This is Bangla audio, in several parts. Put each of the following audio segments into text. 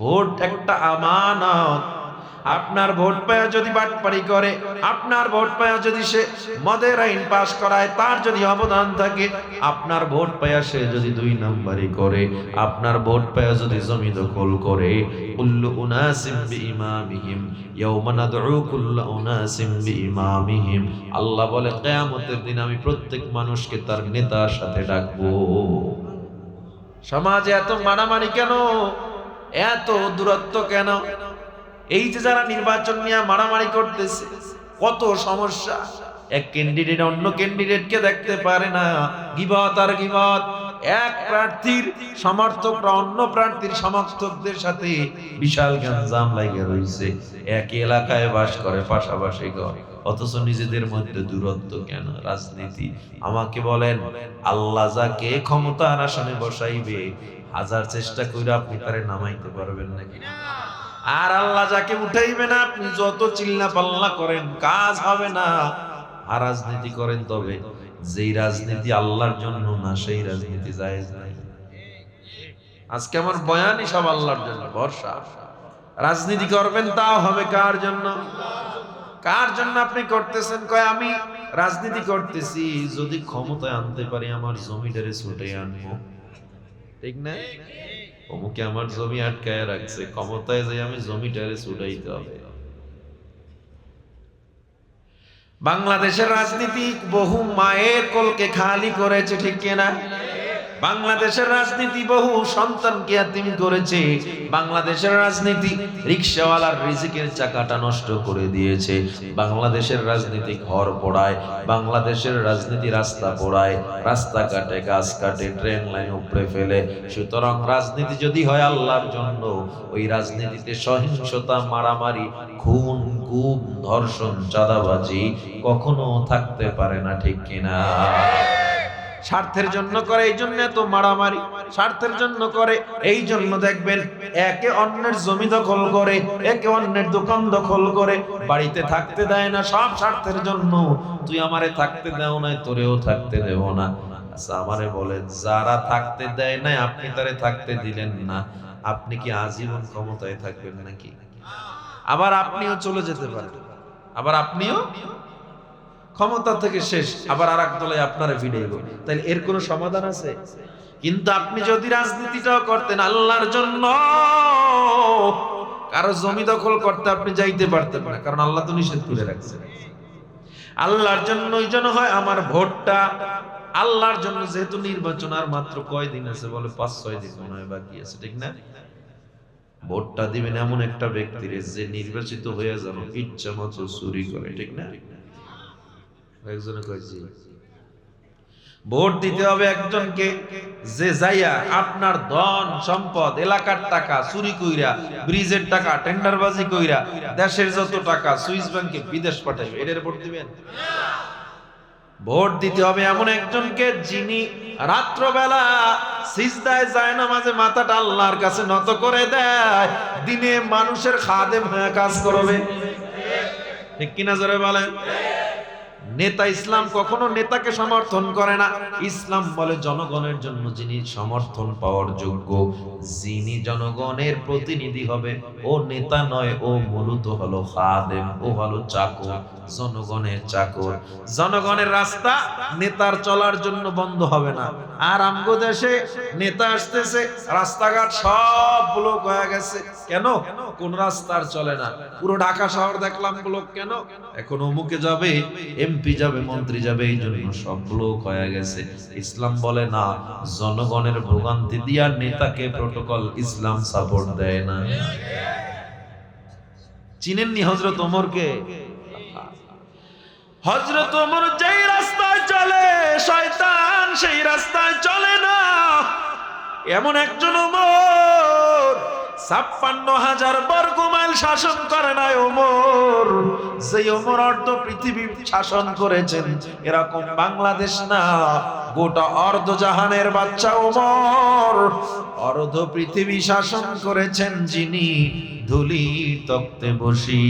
ভোট একটা আমানত। আপনার ভোট পায়া যদি বাটপারি করে, আপনার ভোট পায়া যদি সে মদের আইন পাস করায়, তার যদি অবদান থাকে, আপনার ভোট পায়া সে যদি 2 নাম্বারি করে, আপনার ভোট পায়া যদি জমি দখল করে, কুল্লু উনাসিম বিইমামিহিম ইয়াওমা নাদউ কুল্লু উনাসিম বিইমামিহিম, আল্লাহ বলে কিয়ামতের দিন আমি প্রত্যেক মানুষকে তার নেতার সাথে ডাকবো। সমাজে এত মারামারি কেন, এত দূরত্ব কেন? এই যে যারা নির্বাচন নিয়ে মারামারি করতেছে, কত সমস্যা। এক ক্যান্ডিডেট অন্য ক্যান্ডিডেটকে দেখতে পারে না, গীবত আর গীবত। এক প্রার্থীর সমর্থকরা অন্য প্রার্থীর সমর্থকদের সাথে বিশাল গ্যাঞ্জাম লাগে রয়েছে, একই এলাকায় বাস করে, পাশাপাশি ঘর, অথচ নিজেদের মধ্যে দূরত্ব কেন? রাজনীতি। আমাকে বলেন, আল্লাহ যাকে ক্ষমতার আসনে বসাইবে, হাজার চেষ্টা করে আপনি তারে নামাইতে পারবেন নাকি? আর আল্লাহ যাকে উঠাইবে না, আপনি যত চিল্লা পাল্লা করেন কাজ হবে না। আর রাজনীতি করেন, তবে যেই রাজনীতি আল্লাহর জন্য না, সেই রাজনীতি জায়েজ নাই। আজকে আমার বয়ানই সব আল্লাহর জন্য, ভরসা। রাজনীতি করবেন, তাও হবে কার জন্য? কার জন্য আপনি করতেছেন? কয় আমি রাজনীতি করতেছি যদি ক্ষমতায় আনতে পারি, আমার জমিটারে ছুটে আনবো, ঠিক না? অমুকে আমার জমি আটকায় রাখছে, ক্ষমতায় যাই আমি জমিটারে ছুটাইতে হবে। বাংলাদেশের রাজনীতি বহু মায়ের কোলকে খালি করেছে, ঠিক কিনা? বাংলাদেশের রাজনীতি বহু সন্তানকে ইয়াতীম করেছে। বাংলাদেশের রাজনীতি রিকশাওয়ালার রিজিকের চাকাটা নষ্ট করে দিয়েছে। বাংলাদেশের রাজনীতি ঘর পোড়ায়, বাংলাদেশের রাজনীতি রাস্তা পোড়ায়, রাস্তা কাটে, গাছ কাটে, ট্রেন লাইন উপড়ে ফেলে। সুতরাং রাজনীতি যদি হয় আল্লাহর জন্য, ওই রাজনীতিতে সহিংসতা, মারামারি, খুন, গুম, ধর্ষণ, চাঁদাবাজি কখনো থাকতে পারে না, ঠিক কিনা? স্বার্থের জন্য করে, এই জন্য এত মারামারি। স্বার্থের জন্য করে, এই জন্য দেখবেন একে অন্যের জমি দখল করে, একে অন্যের দোকান দখল করে, বাড়িতে থাকতে দেয় না, সব স্বার্থের জন্য। তুই আমারে থাকতে দেও নাই, তোরেও থাকতে দেব না। আচ্ছা আমারে বলেন, যারা থাকতে দেয় নাই আপনি তারে থাকতে দিলেন না, আপনি কি আজীবন ক্ষমতায় থাকবেন নাকি? আবার আপনিও চলে যেতে পারেন, আবার আপনিও ক্ষমতা থেকে শেষ, আবার আর এক দলে আপনারা ভিড়াইব। তাহলে এর কোনো সমাধান আছে? কিন্তু আপনি যদি রাজনীতিটাও করতেন আল্লাহর জন্য, কারো জমি দখল করতে আপনি যাইতে পারতেন না, কারণ আল্লাহ তো নিষেধ করে রাখছেন। আল্লাহর জন্য ওই জন্য হয় আমার ভোটটা আল্লাহর জন্য। যেহেতু নির্বাচন আর মাত্র কয়দিন আছে, বলে 5-6 দিন মনে হয় বাকি আছে, ঠিক না? ভোটটা দিবেন এমন একটা ব্যক্তির যে নির্বাচিত হয়ে যেন ইচ্ছা মতো চুরি করে, ঠিক না? একজনে কইছি ভোট দিতে হবে একজনকে যে যাইয়া আপনার ধন সম্পদ, এলাকার টাকা চুরি কইরা, ব্রিজের টাকা টেন্ডারবাজি কইরা, দেশের যত টাকা সুইস ব্যাংকে বিদেশ পাঠাইবে, এটার ভোট দিবেন? ভোট দিতে হবে এমন একজনকে যিনি রাত্রবেলা সিজদায় যায়, নামাজে মাথাটা আল্লাহর কাছে নত করে দেয়, দিনে মানুষের খাদেম হয়ে কাজ করবে, ঠিক কিনা? জোরে বলেন। নেতা, ইসলাম কখনো নেতাকে সমর্থন করে না। ইসলাম বলে জনগণের জন্য যিনি সমর্থন পাওয়ার যোগ্য, যিনি জনগণের প্রতিনিধি হবে, ও নেতা নয়, ও মূলত হলো খাদেম, ও হলো চাকর, জনগণের চাকর। জনগণের রাস্তা নেতার চলার জন্য বন্ধ হবে না। আর আমগো দেশে নেতা আসতেছে, রাস্তাঘাট সব ব্লক হয়ে গেছে। কেন? কোন রাস্তার চলে না। পুরো ঢাকা শহর দেখলাম ব্লক। কেন? এখন অমুকে যাবে, এমপি যাবে, মন্ত্রী যাবে, এই জন্য সব ব্লক হয়ে গেছে। ইসলাম বলে না, জনগণের ভোগান্তি দিয়া নেতাকে প্রটোকল ইসলাম সাপোর্ট দেয় না। চিনেননি হযরত ওমরকে? হযরত ওমর যেই রাস্তায় চলে শয়তান সেই রাস্তায় চলে না। এমন একজন ওমর ৫৬,০০০ বর্গ মাইল শাসন করে নাই ওমর। যেই ওমর অর্ধ পৃথিবী শাসন করেছেন, এরকম বাংলাদেশ না, গোটা অর্ধ জাহানের বাচ্চা ওমর অর্ধ পৃথিবী শাসন করেছেন যিনি। ধুলি তক্তে বসি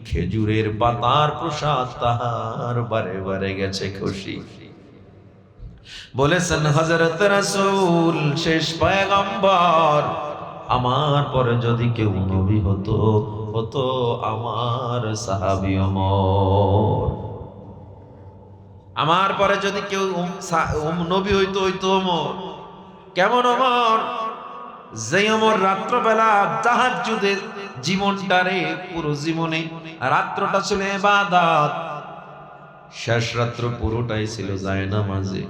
খেজুরের পাতার প্রসাদ তাহার বারে বারে গেছে খুশি। বলেছেন হযরত রাসূল শেষ পয়গম্বর, আমার পরে যদি কেউ নবী হতো হতো আমার সাহাবী ওমর। আমার পরে যদি কেউ নবী হইতো হইতো ওমর। কেমন ওমর? যে ওমর রাত্রবেলা তাহাজ্জুদে জীবনটারে পুরো জীবনে রাত্রটা ছিল ইবাদত, শেষ রাত্র পুরোটাই ছিল জায়নামাজে।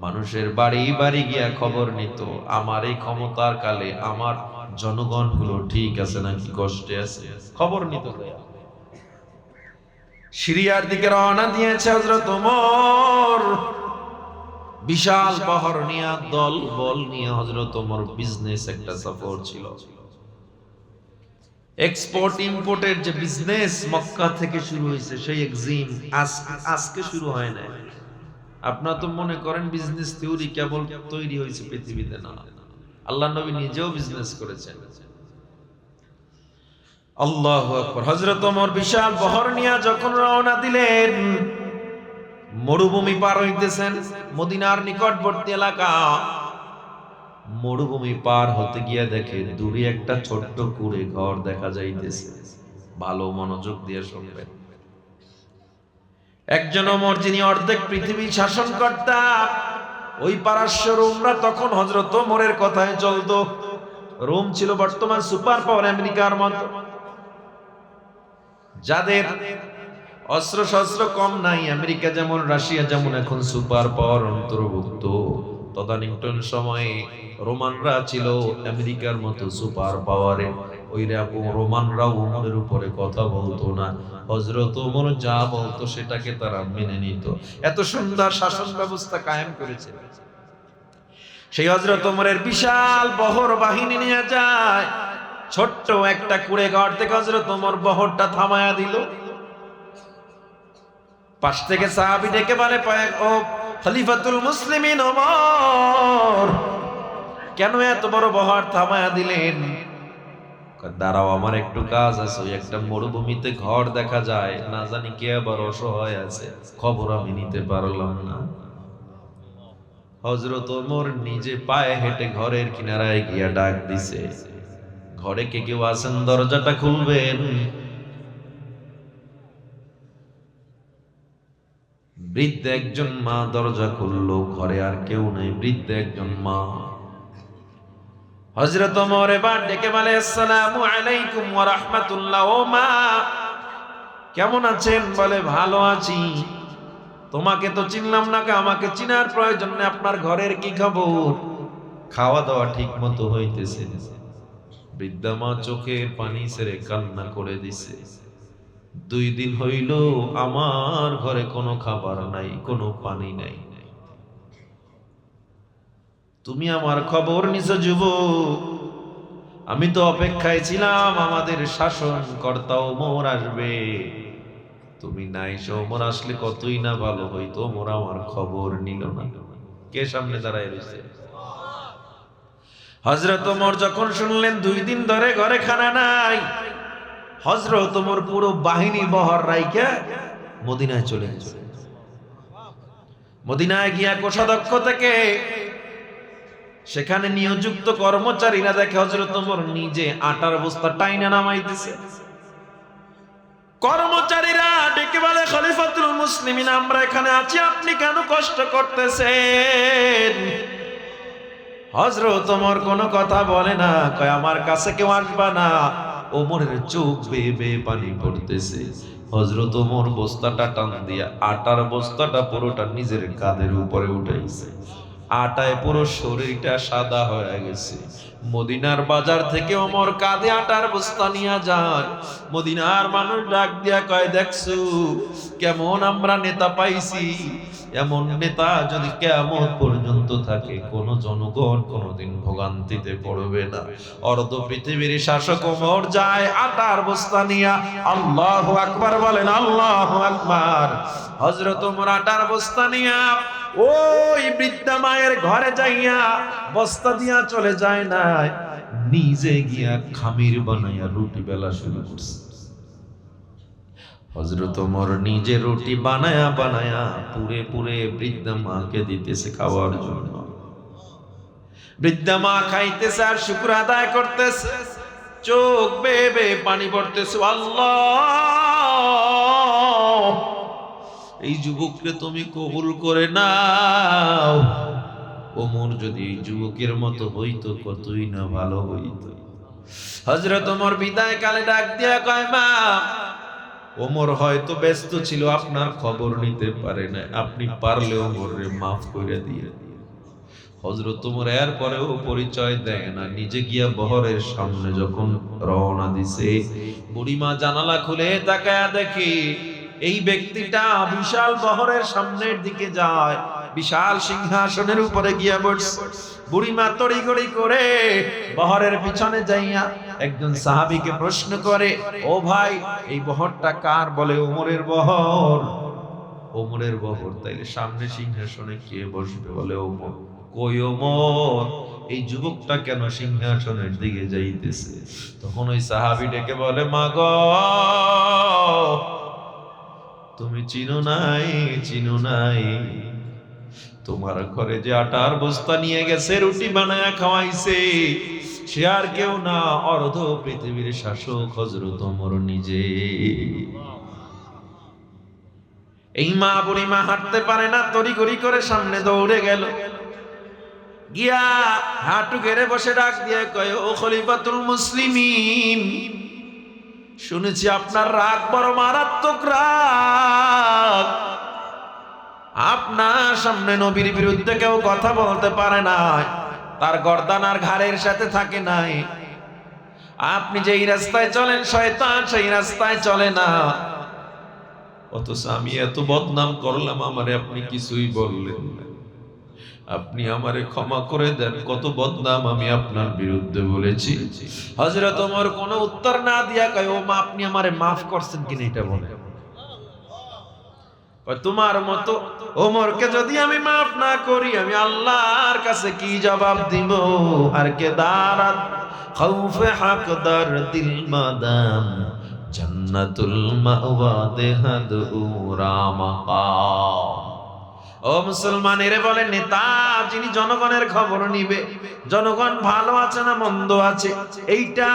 মানুষের বাড়ি বাড়ি গিয়া খবর নিত আমার এই ক্ষমতার কালে আমার জনগণ গুলো ঠিক আছে নাকি কষ্টে আছে, খবর নিত। সিরিয়ার দিকে রওনা দিয়েছে হযরত ওমর, বিশাল বহর নিয়ে দল বল নিয়ে হযরত ওমর বিজনেস একটা সফর ছিল। এক্সপোর্ট ইম্পোর্টের যে বিজনেস মক্কা থেকে শুরু হয়েছে সেই এক্সিম আজকে শুরু হয় না। আপনারা তো মনে করেন বিজনেস থিওরি কেবল তৈরি হয়েছে পৃথিবীতে, না, আল্লাহ নবী নিজেও বিজনেস করেছেন। আল্লাহু আকবার। হযরত ওমর বিশাল বহর নিয়ে যখন রওনা দিলেন, মরুভূমি পার হইতেছেন, মদিনার নিকটবর্তী এলাকা। মরুভূমি পার হতে গিয়ে দেখে দূরে একটা ছোট্ট কুঁড়ে ঘর দেখা যাইতেছে। ভালো মনোযোগ দিয়ে শুনবেন। একজন ওমর যিনি অর্ধেক পৃথিবী শাসনকর্তা, ওই পারস্য রোমরা তখন হযরত ওমরের কথায় চলতো। রোম ছিল বর্তমান সুপার পাওয়ার আমেরিকার মতো, যাদের অস্ত্র শস্ত্র কম নাই। আমেরিকা যেমন, রাশিয়া যেমন এখন সুপার পাওয়ার অন্তর্ভুক্ত, তদানীন্তন সময়ে রোমানরা ছিল আমেরিকার মতো সুপার পাওয়ারে। ওই রোমানরা ওমরের উপরে কথা বলতো না, হযরত ওমর যা বলতো সেটাকে তারা মেনে নিত। এত সুন্দর শাসন ব্যবস্থা কায়েম করেছে। সেই হযরত ওমরের বিশাল বহর বাহিনী নিয়ে যায়, ছোট্ট একটা কুঁড়ে ঘর থেকে হযরত ওমর বহরটা থামায়া দিল। পাশ থেকে সাহাবী ডেকে বলে, ও খলিফাতুল মুসলিমিন ওমর, কেন এত বড় বহর থামায়া দিলেন? দাঁড়াও, আমার একটু কাজ আছে। ওই একটা মরুভূমিতে ঘর দেখা যায়, না জানি কে আবার অসহায় আছে, খবর আমি নিতে পারলাম না। হযরত ওমর নিজে পায়ে হেঁটে ঘরের কিনারায় গিয়া ডাক দিছে, ঘরে কে কেউ আছেন? দরজাটা খুলবেন। বৃদ্ধ একজন মা দরজা খুললো, ঘরে আর কেউ নাই, বৃদ্ধ একজন মা। হযরত ওমর এবার ডেকে বলে, আসসালামু আলাইকুম ওয়া রাহমাতুল্লাহ। ও মা, কেমন আছেন? বলে, ভালো আছি। তোমাকে তো চিনলাম না, আমাকে চিনার প্রয়োজন নেই। আপনার ঘরের কি খবর? খাওয়া দাওয়া ঠিক মতো হইতেছে? বৃদ্ধা মা চোখের পানি ছেড়ে কান্না করে দিছে। 2 দিন হইল আমার ঘরে কোনো খাবার নাই, কোনো পানি নাই। তুমি আমার খবর নিছো যুবক? আমি তো অপেক্ষায় ছিলাম আমাদের শাসন কর্তা ওমর আসবে, তুমি নাই। ওমর আসলে কতই না ভালো হইতো, ওমর আমার খবর নিল না। কে সামনে দাঁড়ায় রয়েছে? হযরত ওমর যখন শুনলেন 2 দিন ধরে ঘরে খানা নাই, হযরত ওমর পুরো বাহিনী বহর রাইখা মদিনায় চলে গেছে। মদিনায় গিয়া কোষাধ্যক্ষ থেকে সেখানে নিয়োজিত কর্মচারীরা দেখে হযরত ওমর নিজে আটার বস্তা টাইনা নামাইতেছে। কর্মচারীরা ডেকে বলে, খলিফাতুল মুসলিমিন, আমরা এখানে আছি, আপনি কেন কষ্ট করতেছেন? হযরত ওমর কোনো কথা বলে না, কয় আমার কাছে কেউ আসবা না। ওমরের চোখ বেয়ে বেয়ে পানি পড়তেছে। হযরত ওমর বস্তাটা টান দিয়া আটার বস্তাটা পুরোটা নিজের কাঁধের উপরে উঠাইছে। আটায় পুরো শরীরটা সাদা হয়ে গেছে। মদিনার বাজার থেকে ওমর কাঁধে আটার বস্তা নিয়ে যায়। মদিনার মানুষ ডাক দিয়া কয়, দেখছো কেমন আমরা নেতা পাইছি? এমন নেতা যদি কিয়ামত পর্যন্ত থাকে, কোন জনগণ কোনদিন ভোগান্তিতে পড়বে না। অর্ধ পৃথিবীর শাসক ওমর যায় আটার বস্তা নিয়া। আল্লাহু আকবার বলেন, আল্লাহু আকবার। হযরত ওমর আটার বস্তা নিয়া ওই বৃদ্ধা মায়ের ঘরে যাইয়া বস্তা দিয়া চলে যায় না, নিজে গিয়া খামির বানাইয়া রুটি বেলা শুরু করছে। হযরত ওমর নিজে রুটি বানায়া বানায়া পুরে পুরে বৃদ্ধা মাকে দিতেছে খাওয়ার জন্য। বৃদ্ধা মা খাইতেছে আর শুকর আদায় করতেছে, চোখ বেয়ে বেয়ে পানি পড়তেছে। আল্লাহ, এই যুবককে তুমি কবুল করে নাও। ওমর যদি এই যুবকের মতো হইতো কতই না ভালো হইতো। হযরত ওমর বিদায় কালে ডাক দিয়া কয়, মা, ওমর হয়তো ব্যস্ত ছিল, আপনার খবর নিতে পারে না, আপনি পারলে ওমরে মাফ করে দিয়ে। হযরত ওমর এর পরেও পরিচয় দেয় না। নিজে গিয়া বহরের সামনে যখন রওনা দিছে, বুড়িমা জানালা খুলে তাকায়া দেখে এই ব্যক্তিটা বিশাল বহরের সামনের দিকে যায়, বিশাল সিংহাসনের উপরে গিয়া বসছে। বুড়িমা তড়িঘড়ি করে বহরের পিছনে যাইয়া একজন সাহাবীকে প্রশ্ন করে, ও ভাই, এই বহরটা কার? বলে, ওমরের বহর। ওমরের বহর, তাইলে সামনে সিংহাসনে কে বসবে? বলে, ওমর। কই ওমর? এই যুবকটা কেন সিংহাসনের দিকে যাইতেছে? তখন ওই সাহাবী ডেকে বলে, মা গো, তুমি চিনো নাই, চিনো নাই, তোমার ঘরে যে আটার বস্তা নিয়ে গেছে, রুটি বানায়া খাওয়াইছে, সে আর কেউ না, অর্ধ পৃথিবীর শাসক হযরত ওমর নিজে। এই মা বুড়িমা হাঁটতে পারে না, তড়িঘড়ি করে সামনে দৌড়ে গেল, গিয়া হাঁটু গেড়ে বসে ডাক দিয়ে কয়, ও খলিফাতুল মুসলিমিন, শুনেছি আপনার রাগ বড় মারাত্মক রাগ, আপনার সামনে নবীর বিরুদ্ধে কেউ কথা বলতে পারে না, তার গর্দান আর ঘাড়ের সাথে থাকে নাই। আপনি যেই রাস্তায় চলেন, শয়তান সেই রাস্তায় চলে না। অথচ আমি এত বদনাম করলাম, আমারে আপনি কিছুই বললেন না। আপনি আমারে ক্ষমা করে দেন, কত বদনাম আমি আপনার বিরুদ্ধে বলেছি। হযরত ওমর কোনো উত্তর না দিয়া কয়, ও মা, আপনি আমারে মাফ করছেন কিনা এটা বলেন। তোমার মতো ওমরকে যদি আমি মাফ না করি, আমি আল্লাহর কাছে কি জবাব দিব? আর কে দারাত খাউফে হাকদার দিল মাদাম, জান্নাতুল মাওয়া দেহাদ উরামাকাম। ও মুসলমানেরা, বলেন, নেতা যিনি জনগণের খবর নিবে, জনগণ ভালো আছে না মন্দ আছে, এইটা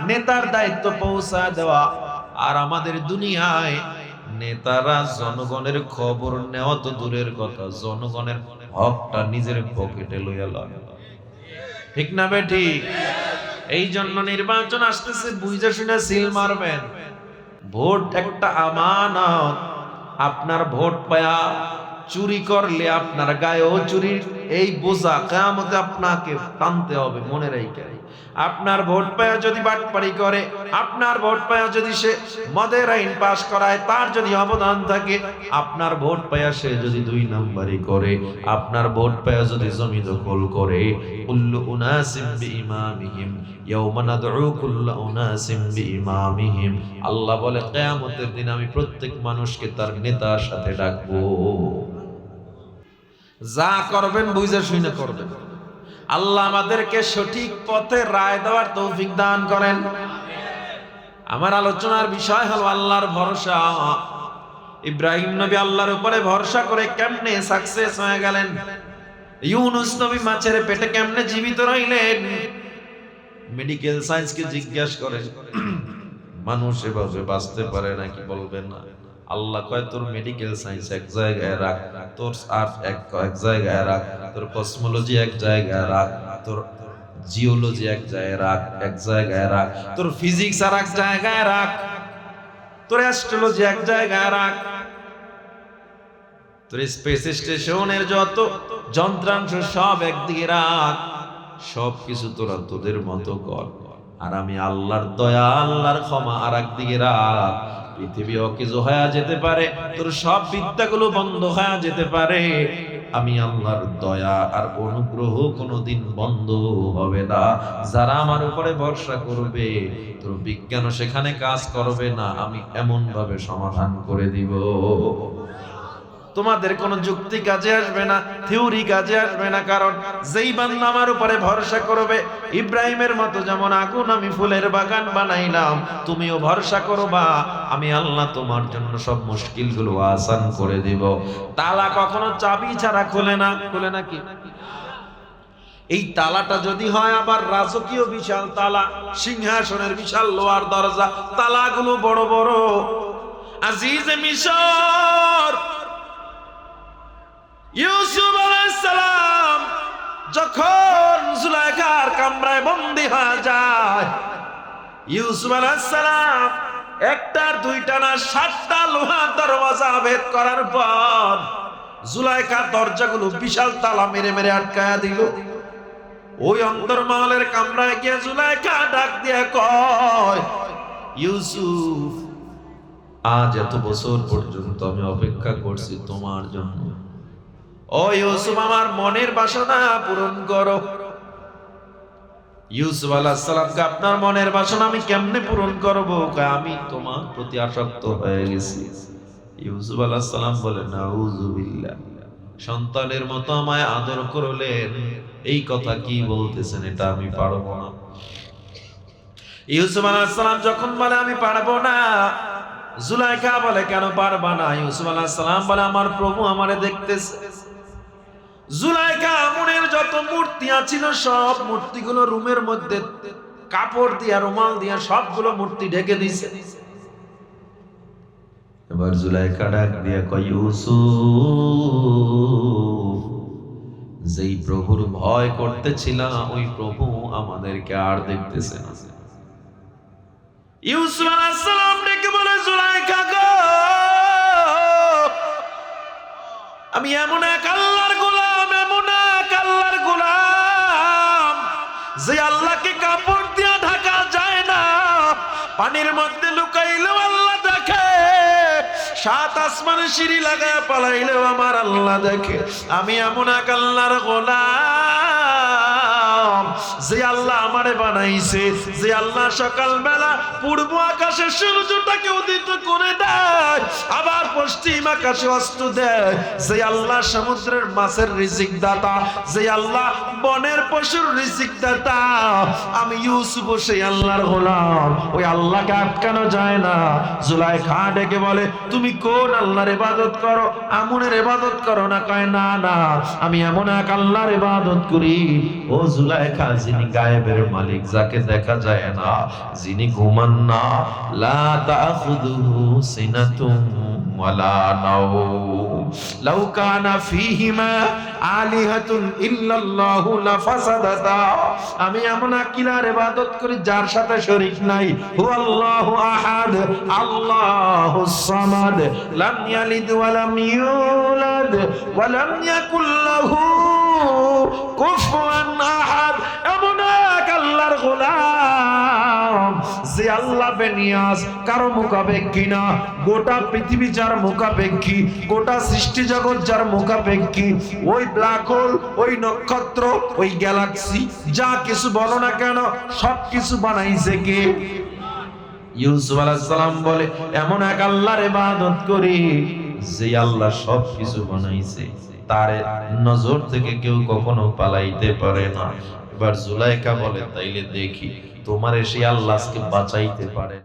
নেতার দায়িত্ব পৌঁছা দেওয়া। আর আমাদের দুনিয়ায় নেতারা জনগণের খবর নেওয়া তো দূরের কথা, জনগণের হকটা নিজের পকেটে লইয়া লয়। ঠিক না বেঠিক? এই জন্য নির্বাচন আসতেছে, বুঝে শুনে সিল মারবেন। ভোট একটা আমানত। আপনার ভোট পায়া চুরি করলে আপনার গায়েও চুরির এই বোঝা কিয়ামতে আপনাকে টানতে হবে, মনে রাখে। আপনার ভোট পায়া যদি বাটপারি করে, আপনার ভোট পায়া যদি সে মদের আইন পাস করায়, তার যদি অবদান থাকে, আপনার ভোট পায়া সে যদি 2 নাম্বারি করে, আপনার ভোট পায়া যদি জমি দখল করে, কুল্লু উনাসিম বিইমামিহিম ইয়াওমা নাদউ কুল্লু উনাসিম বিইমামিহিম। আল্লাহ বলে, কিয়ামতের দিন আমি প্রত্যেক মানুষকে তার নেতার সাথে ডাকবো। যা করবেন বুঝে শুনে করবেন। আল্লাহ আমাদেরকে সঠিক পথে রায় দেওয়ার তৌফিক দান করেন। আমার আলোচনার বিষয় হলো আল্লাহর ভরসা। ইব্রাহিম নবী আল্লাহর উপরে ভরসা করে কেমনে সাকসেস হয়ে গেলেন? ইউনুস নবী মাছের পেটে কেমনে জীবিত রইলেন? মেডিকেল সায়েন্সকে জিজ্ঞাসা করেন, মানুষ এভাবে বাঁচতে পারে নাকি? বলবেন না। আল্লাহ কয়, তোর মেডিকেল সায়েন্স এক জায়গায় রাখ, তোর আর্ট এক জায়গায় রাখ, তোর কসমোলজি এক জায়গায় রাখ, তোর জিওলজি এক জায়গায় রাখ, তোর ফিজিক্স আর এক জায়গায় রাখ, তোর অ্যাস্ট্রোলজি এক জায়গায় রাখ, তোর স্পেস স্টেশনের যত যন্ত্রাংশ সব একদিকে রাখ, সবকিছু তোরা তোদের মতো কর, আর আমি আল্লাহর দয়া, আল্লাহর ক্ষমা আর একদিকে রাখ। পৃথিবী অকেজো হয়ে যেতে পারে, তোর সব বিদ্যাগুলো বন্ধ হয়ে যেতে পারে, আমি আল্লাহর দয়া আর অনুগ্রহ কোনোদিন বন্ধ হবে না। যারা আমার উপরে ভরসা করবে, তোর বিজ্ঞান সেখানে কাজ করবে না, আমি এমন ভাবে সমাধান করে দিব, তোমাদের কোনো যুক্তি কাজে আসবে না, থিওরি কাজে আসবে না। কারণ যেই বান্দা আমার উপরে ভরসা করবে, ইব্রাহিমের মতো যেমন আগুন আমি ফুলের বাগান বানাইলাম, তুমিও ভরসা করবা, আমি আল্লাহ তোমার জন্য সব মুশকিলগুলো আসান করে দিব। তালা কখনো চাবি ছাড়া খোলে না, খোলে নাকি? এই তালাটা যদি হয় আবার রাজকীয় বিশাল তালা, সিংহাসনের বিশাল লোহার দরজা, তালাগুলো বড় বড়। আজিজে মিশর ইউসুফ আলাইহিস সালাম যখন জুলাইখার কামরায় বন্দী হয়ে যায়, ইউসুফ আলাইহিস সালাম একটার দুইটা না 7টা লোহার দরওয়াজা ভেদ করার পর জুলাইখার দরজাগুলো বিশাল তালা মেরে মেরে আটকায়া দিল। ওই অন্তরমহলের কামরায় গিয়ে জুলাইখা ডাক দিয়ে কয়, ইউসুফ, আজ এত বছর পর্যন্ত আমি অপেক্ষা করছি তোমার জন্য। ও ইউসুফ, আমার মনের বাসনা পূরণ করো। ইউসুফ আলাইহিস সালামকে আপনার মনের বাসনা আমি কেমনে পূরণ করব? আমি তোমার প্রতি আসক্ত হয়ে গেছি। ইউসুফ আলাইহিস সালাম বলেন, নাউযুবিল্লাহ, সন্তানের মতো আমায় আদর করলেন, এই কথা কি বলতেছেন? এটা আমি পারবো না। ইউসুফ আলাইহিস সালাম যখন বলে আমি পারবো না, জুলাইখা বলে কেন পারবা না? ইউসুফ আলাইহিস সালাম বলে আমার প্রভু আমারে দেখতেছে। জুলাইখা আমনের যত মূর্তি ছিল সব মূর্তিগুলো রুমের মধ্যে কাপড় দিয়া রুমাল দিয়া সবগুলো মূর্তি ঢেকে দিয়েছে। এবার জুলাইখা ডাক দিয়া কয়, ইউসুফ, যেই প্রভুর ভয় করতেছিলাম ওই প্রভু আমাদেরকে আর দেখতেছে না। ইউসুফ আলাইহিস সালাম ডেকে বলে, জুলাইখা গো, আমি এমন এক আল্লাহর গোলাম, এমন এক আল্লাহর গোলাম যে আল্লাহকে কাপড় দিয়া ঢাকা যায় না, পানির মধ্যে লুকাইলেও আল্লাহ দেখে, 7 আসমানে সিঁড়ি লাগায় পালাইলেও আমার আল্লাহ দেখে। আমি এমন এক আল্লাহর গোলাম যে আল্লাহ আমারে বানাইছে, যে আল্লাহ সকালবেলা পূর্ব আকাশে সূর্যটাকে উদিত করে দেয়, আবার পশ্চিম আকাশে অস্ত দেয়, যে আল্লাহ সমুদ্রের মাছের রিজিক দাতা, যে আল্লাহ বনের পশুর রিজিক দাতা। আমি ইউসুফ সেই আল্লাহর গোলাম, ওই আল্লাহকে আটকানো যায় না। জুলাইখা ডেকে বলে, তুমি কোন আল্লাহর ইবাদত করো? আমনের ইবাদত করো না? কয় না না, আমি এমন এক আল্লাহর ইবাদত করি। ও জুলাইখা, যিনি গায়েবের মালিক, যাকে দেখা যায় না, যিনি ঘুমান না, লা তাখুযুহু সিনাতুন ওয়ালা নাওম, লাউ কানা ফীহিমা আলিহাতুন ইল্লাল্লাহু লাফাসাদাতা। আমি এমন এক ইলাহর ইবাদত করি যার সাথে শরীক নাই। হুয়াল্লাহু আহাদ, আল্লাহুস সামাদ, লাম ইয়ালিদ ওয়া লাম ইউলাদ ওয়া লাম ইয়াকুল লাহু কুফুয়ান আহাদ। এমন এক আল্লাহর গোলাম যে আল্লাহ বেনিয়াজ, কারো মুখাপেক্ষী না। গোটা পৃথিবী যার মুখাপেক্ষী, গোটা সৃষ্টি জগৎ যার মুখাপেক্ষী, ওই ব্ল্যাক হোল, ওই নক্ষত্র, ওই গ্যালাক্সি, যা কিছু বলো না কেন, সব কিছু বানাইছে কে? ইউসুফ আলাইহিস সালাম বলে, এমন এক আল্লাহর ইবাদত করি যে আল্লাহ সব কিছু বানাইছে, তার নজর থেকে কেউ কখনো পালাইতে পারে না। এবার জুলাইখা বলে, তাইলে দেখি তোমার সেই আল্লাহকে বাঁচাইতে পারে।